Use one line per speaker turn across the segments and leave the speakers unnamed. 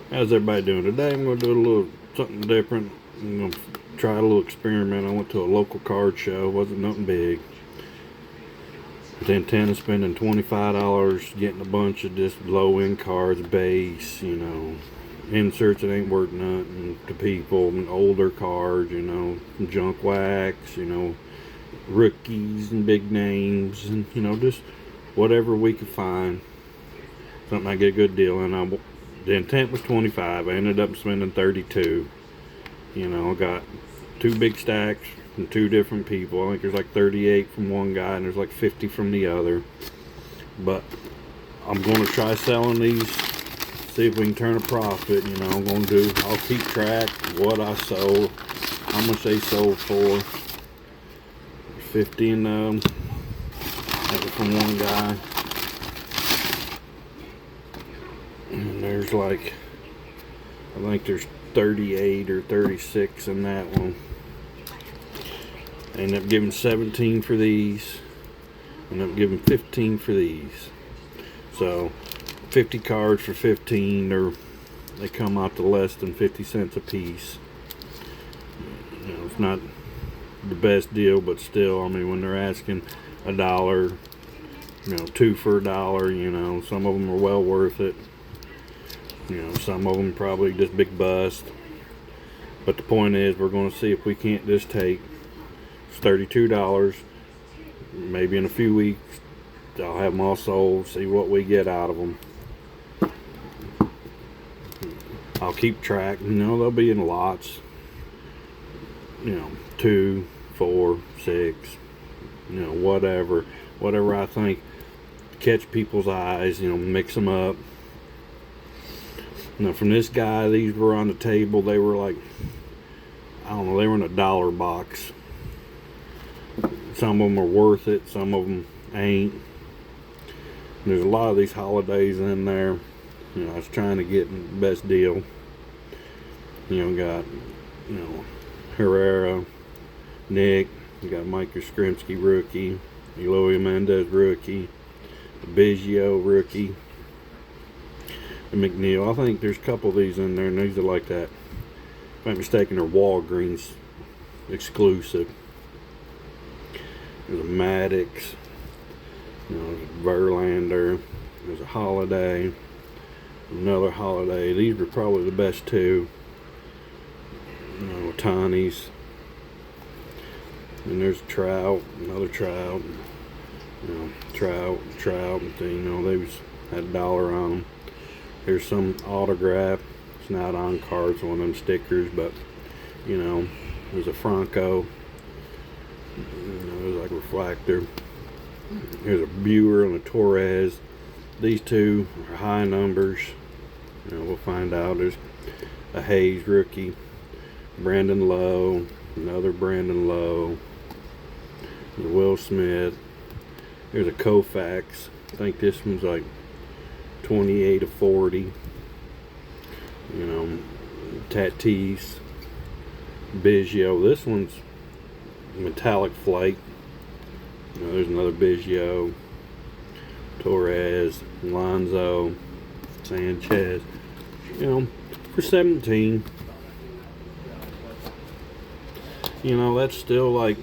How's everybody doing today? I'm going to do a little something different. I'm going to try a little experiment. I went to a local card show. It wasn't nothing big. With the intent of spending $25, getting a bunch of just low-end cards, base, inserts that ain't worth nothing to people, and older cards, junk wax, rookies and big names, and just whatever we could find. Something I get a good deal in. The intent was 25. I ended up spending 32. I got two big stacks from two different people. I think there's like 38 from one guy and there's like 50 from the other. But I'm going to try selling these, see if we can turn a profit. I'll keep track of what I sold, how much they sold for. 50 in them. That was from one guy. And there's I think there's 38 or 36 in that one. I ended up giving 17 for these. Ended up giving 15 for these. So 50 cards for 15, they come out to less than 50 cents a piece. It's not the best deal, but still, when they're asking $1, two for $1, some of them are well worth it. Some of them probably just big bust. But the point is, we're going to see if we can't just take $32. Maybe in a few weeks, I'll have them all sold, see what we get out of them. I'll keep track. They'll be in lots. 2, 4, 6, whatever I think catch people's eyes, mix them up. From this guy, these were on the table. They were like, they were in a $1 box. Some of them are worth it, some of them ain't. There's a lot of these holidays in there. I was trying to get the best deal. Got, Herrera, Nick, you got Mike Yastrzemski rookie, Eloy Mendez rookie, Biggio rookie, and McNeil. I think there's a couple of these in there, and these are like that. If I'm mistaken, they're Walgreens exclusive. There's a Maddox, there's a Verlander, there's a Holiday, another Holiday. These were probably the best two. Ohtani's. And there's Trout, another Trout. Trout. They had $1 on them. There's some autograph. It's not on cards, one of them stickers, but there's a Franco. There's like a reflector. Here's a Bueller and a Torres. These two are high numbers. We'll find out. There's a Hayes rookie, Brandon Lowe, another Brandon Lowe. There's a Will Smith. Here's a Koufax. I think this one's like 28 of 40. Tatis, Biggio. This one's metallic flake. There's another Biggio, Torres, Alonso, Sanchez. For 17. That's still like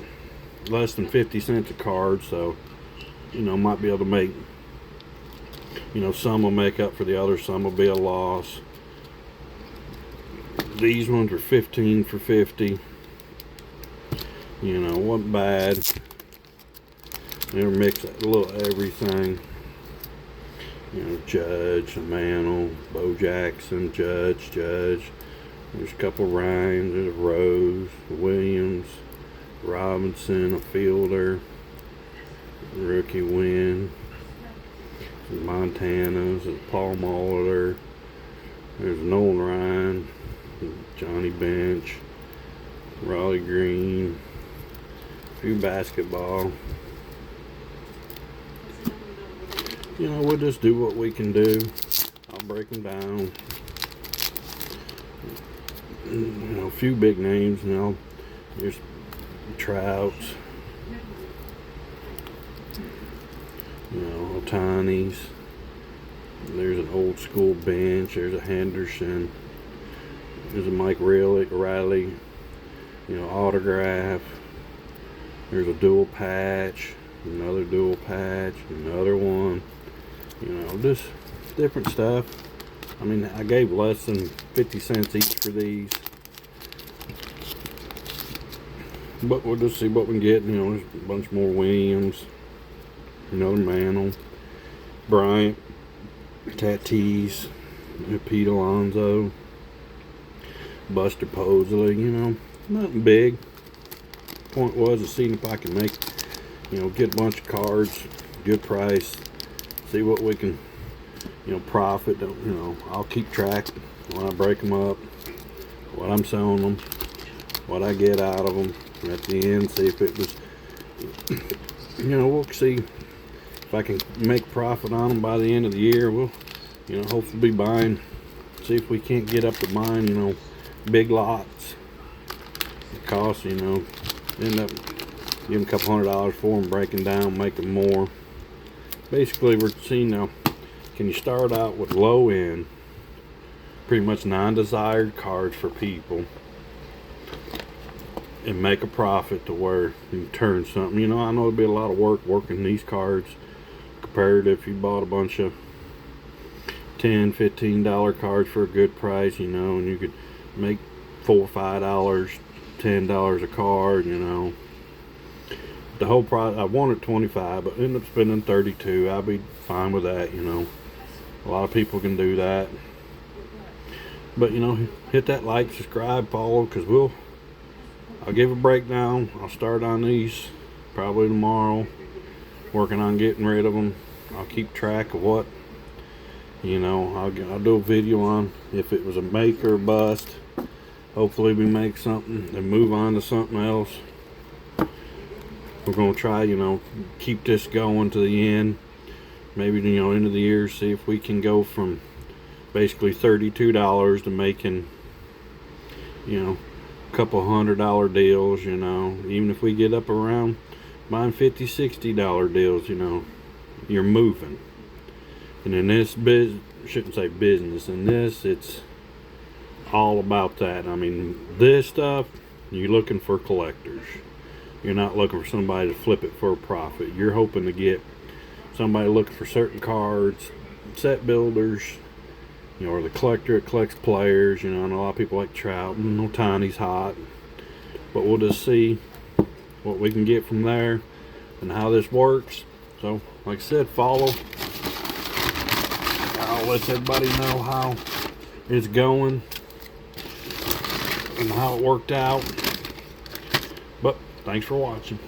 less than 50 cents a card, so might be able to make, some will make up for the other, some will be a loss. These ones are 15 for 50. Wasn't bad. They'll mix a little everything. Judge, Mantle, Bo Jackson, Judge. There's a couple Ryans, there's a Rose, Williams, Robinson, a Fielder, rookie Wynn, Montana's, there's Paul Molitor, there's Nolan Ryan, Johnny Bench, Raleigh Green, a few basketball. We'll just do what we can do. I'll break them down. A few big names, there's Trouts, Ohtani's, There's an old school bench. There's a Henderson. There's a Mike Riley, autograph. There's a dual patch, another dual patch, another one. Just different stuff. I mean, I gave less than 50 cents each for these. But we'll just see what we can get. There's a bunch more Williams, another Mantle, Bryant, Tatis, Pete Alonso, Buster Posey. Nothing big. Point was to see if I can make, get a bunch of cards, good price, see what we can, profit. I'll keep track when I break them up, what I'm selling them, what I get out of them. At the end, see if it was, we'll see if I can make profit on them by the end of the year. We'll, hopefully be buying, see if we can't get up to buying, big lots. It costs, end up giving a couple $100 for them, breaking down, making more. Basically, we're seeing now, can you start out with low end, pretty much non-desired cards for people, and make a profit to where you can turn something. I know it'd be a lot of work working these cards compared to if you bought a bunch of $10, $15 cards for a good price, and you could make $4 or $5, $10 a card, The whole price, I wanted 25, but ended up spending 32. I'll be fine with that, A lot of people can do that. But, hit that like, subscribe, follow, because I'll give a breakdown. I'll start on these probably tomorrow, working on getting rid of them. I'll keep track of what, I'll do a video on if it was a make or bust. Hopefully we make something and move on to something else. We're going to try, keep this going to the end. Maybe, end of the year, see if we can go from basically $32 to making, couple $100 deals, even if we get up around buying $50, $60 deals, you're moving. And in this shouldn't say business, in this it's all about that. I mean, this stuff, you're looking for collectors. You're not looking for somebody to flip it for a profit. You're hoping to get somebody looking for certain cards, set builders, or the collector that collects players. I know a lot of people like Trout, and Tiny's hot. But we'll just see what we can get from there and how this works. So, like I said, follow. I'll let everybody know how it's going and how it worked out. But thanks for watching.